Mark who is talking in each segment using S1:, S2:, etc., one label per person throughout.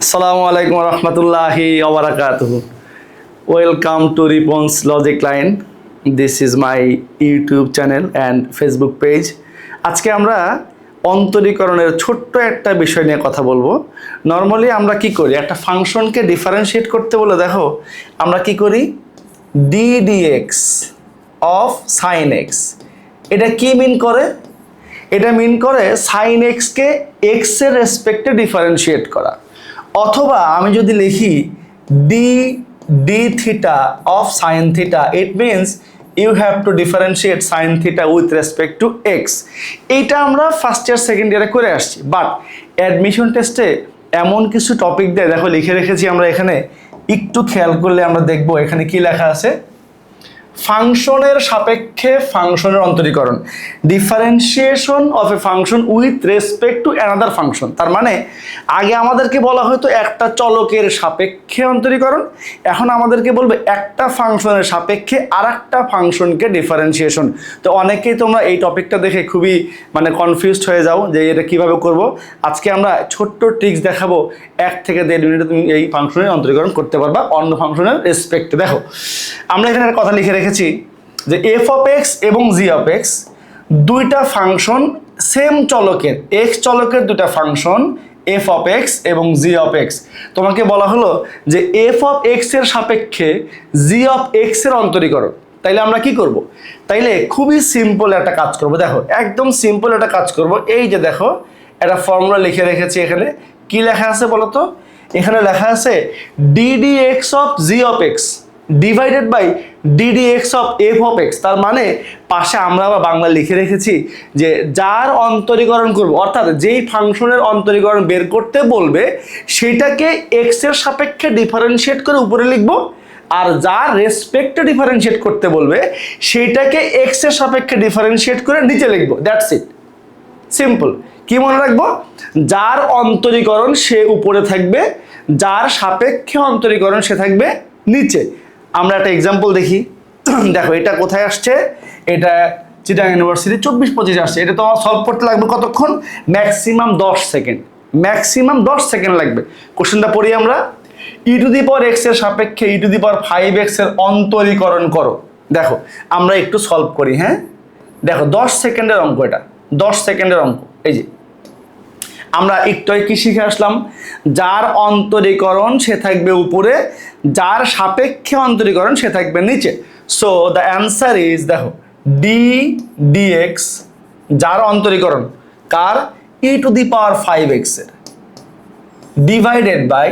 S1: Assalamu alaikum warahmatullahi wabarakatuh. Welcome to Ripon's Logic Line. This is my YouTube channel and Facebook page. আজকে আমরা অন্তরীকরণের ছোট্ট একটা বিষয় নিয়ে কথা বলবো। নরমালি আমরা কি করি, একটা ফাংশনকে ডিফারেন্সিয়েট করতে বলে দেখো আমরা কি করি, ddx of sin x। এটা কি মিন করে? এটা মিন করে sin x কে x এর রেসপেক্টে ডিফারেন্সিয়েট করা। অথবা আমি যদি লিখি d theta of sin theta, it means you have to differentiate sin theta with respect to x। এইটা আমরা ফার্স্ট ইয়ার সেকেন্ড ইয়ারে করে আসছি, বাট অ্যাডমিশন টেস্টে এমন কিছু টপিক দিয়ে দেখো লিখে রেখেছি আমরা এখানে, একটু খেয়াল করলে আমরা দেখব এখানে কি লেখা আছে। ফাংশনের সাপেক্ষে ফাংশনের অন্তরীকরণ, differentiation of a function with respect to another function. তার মানে আগে আমাদেরকে বলা হতো একটা চলকের সাপেক্ষে অন্তরীকরণ, এখন আমাদেরকে বলবে একটা ফাংশনের সাপেক্ষে আর একটা ফাংশনকে ডিফারেন্সিয়েশন। তো অনেকেই তোমরা এই টপিকটা দেখে খুবই কনফিউজড হয়ে যাও যে এটা কিভাবে করব। আজকে আমরা ছোট্ট ট্রিক্স দেখাবো, 1 থেকে 1.5 মিনিটে তুমি এই ফাংশনের অন্তরীকরণ করতে পারবা অন্য ফাংশনের রেসপেক্টে। দেখো আমরা এখানে একটা কথা লিখে রেখেছি যে এফ অফ এক্স এবং জি অফ এক্স দুইটা ফাংশন সেম চলকের, এক্স চলকের দুইটা ফাংশন এফ অফ এক্স এবং জি অফ এক্স। তোমাকে বলা হলো যে এফ অফ এক্স এর সাপেক্ষে জি অফ এক্স এর অন্তরীকরণ। তাইলে আমরা কি করব? তাইলে খুবই সিম্পল একটা কাজ করব। দেখো একদম সিম্পল একটা কাজ করব। এই যে দেখো একটা ফর্মুলা লিখে রেখেছি এখানে। কি লেখা আছে বলো তো? এখানে লেখা আছে ddx of G of X divided by ddx of F of X. তার মানে পাশে আমরা আবার বাংলা লিখে রেখেছি যে যার অন্তরীকরণ করব, অর্থাৎ যেই ফাংশনের অন্তরীকরণ বের করতে বলবে সেটাকে এক্স এর সাপেক্ষে ডিফারেন্সিয়েট করে উপরে লিখব, আর যার রেসপেক্টে ডিফারেন্সিয়েট করতে বলবে সেটাকে এক্স এর সাপেক্ষে ডিফারেন্সিয়েট করে নিচে লিখব। That's it, simple. কি মনে রাখবো? যার অন্তরীকরণ সে উপরে থাকবে, যার সাপেক্ষে অন্তরীকরণ সে থাকবে নিচে। আমরা একটা এক্সাম্পল দেখি। দেখো এটা কোথায় আসছে, এটা চিটাগাং ইউনিভার্সিটি 24-25 আসছে। এটা তোমার সলভ করতে লাগবে কতক্ষণ? ম্যাক্সিমাম 10 সেকেন্ড, ম্যাক্সিমাম 10 সেকেন্ড লাগবে। কোশ্চেনটা পড়ি আমরা। ই টু দি পাওয়ার এক্স এর সাপেক্ষে ই টু দি পাওয়ার 5x এর অন্তরীকরণ করো। দেখো আমরা একটু সলভ করি। হ্যাঁ দেখো 10 সেকেন্ডের অঙ্ক, এটা 10 সেকেন্ডের অঙ্ক। এই যে আমরা একটু কি শিখে আসলাম, যার অন্তরীকরণ সে থাকবে উপরে, যার সাপেক্ষে অন্তরীকরণ সে থাকবে নিচে। সো দ্য অ্যান্সার ইজ, দেখো dx যার অন্তরীকরণ কার, ই টু দি পাওয়ার 5x এর, ডিভাইডেড বাই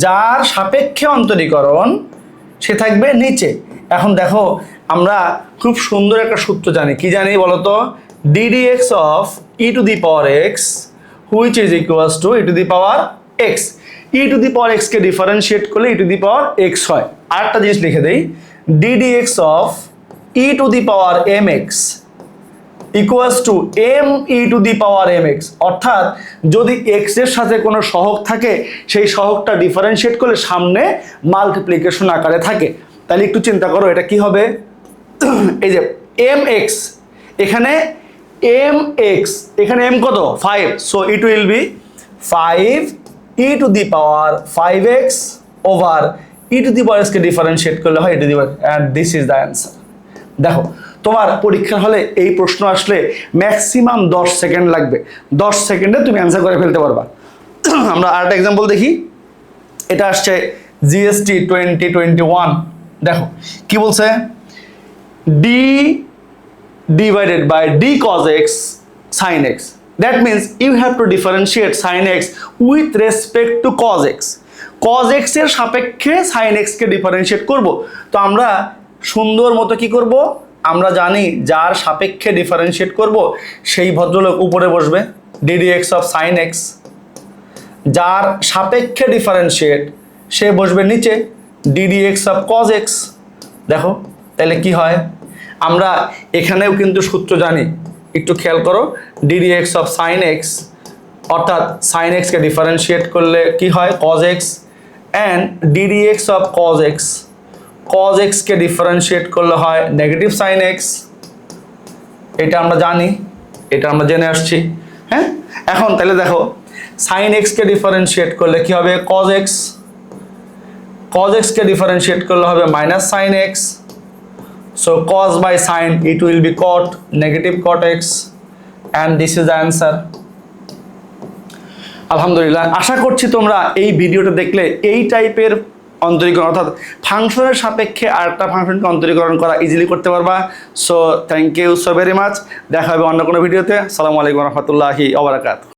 S1: যার সাপেক্ষে অন্তরীকরণ সে থাকবে নিচে। এখন দেখো আমরা খুব সুন্দর একটা সূত্র জানি। কি জানি বলতো? ddx of E to the power x which is equals to e to the power x। e to the power x K differentiate করলে e to the power x হয়। আরেকটা জিনিস লিখে দেই, ddx of e to the power mx equals to m e to the power mx। অর্থাৎ যদি x এর সাথে কোনো সহগ থাকে সেই সহগটা ডিফারেন্সিয়েট করলে সামনে মাল্টিপ্লিকেশন আকারে থাকে। তাহলে একটু চিন্তা করো এটা কি হবে। এই যে mx, এখানে mx, এখানে m কত? 5, so it will be 5 e to the power 5x over e to the power x K differentiate করলে হয় e to the power, and this is the answer। দেখো তোমার পরীক্ষার হলে এই প্রশ্ন আসলে ম্যাক্সিমাম 10 সেকেন্ড লাগবে, 10 সেকেন্ডে তুমি অ্যান্সার করে ফেলতে পারবা। আমরা আরেকটা এক্সাম্পল দেখি। এটা আসছে GST 2021। দেখো কি বলছে, d divided by d cos x sin x। That means you have to differentiate sin x with respect to cos x। cos x এর সাপেক্ষে sin x কে ডিফারেন্সিয়েট করব। তো আমরা সুন্দর মতো কি করব, আমরা জানি যার সাপেক্ষে ডিফারেন্সিয়েট করব সেই ভদ্রলোক উপরে বসবে, ddx of sin x। যার সাপেক্ষে ডিফারেন্সিয়েট সে বসবে নিচে, ddx of cos x। দেখো তাহলে কি হয়, আমরা এখানেও কিন্তু সূত্র জানি, একটু খেয়াল করো। ddx of sin x অর্থাৎ sin x কে ডিফারেন্সিয়েট করলে কি হয়, cos x, and ddx of cos x, cos x K differentiate করলে হয় নেগেটিভ sin x। এটা আমরা জানি, এটা আমরা জেনে আসছি। হ্যাঁ এখন তাহলে দেখো সাইন এক্সকে ডিফারেন্সিয়েট করলে কি হবে কজ এক্স, কজ এক্সকে ডিফারেন্সিয়েট করলে হবে minus sine X. So cos by sine it will be cot, negative cot X, and this is the answer. আলহামদুলিল্লাহ, আশা করছি তোমরা এই ভিডিওটা দেখলে এই টাইপের অন্তরীকরণ অর্থাৎ ফাংশনের সাপেক্ষে আরেকটা ফাংশনকে অন্তরীকরণ করা ইজিলি করতে পারবা। So thank you so very much. দেখা হবে অন্য কোনো ভিডিওতে। আসসালামু আলাইকুম রহমতুল্লাহি ওয়া বারাকাতুহু।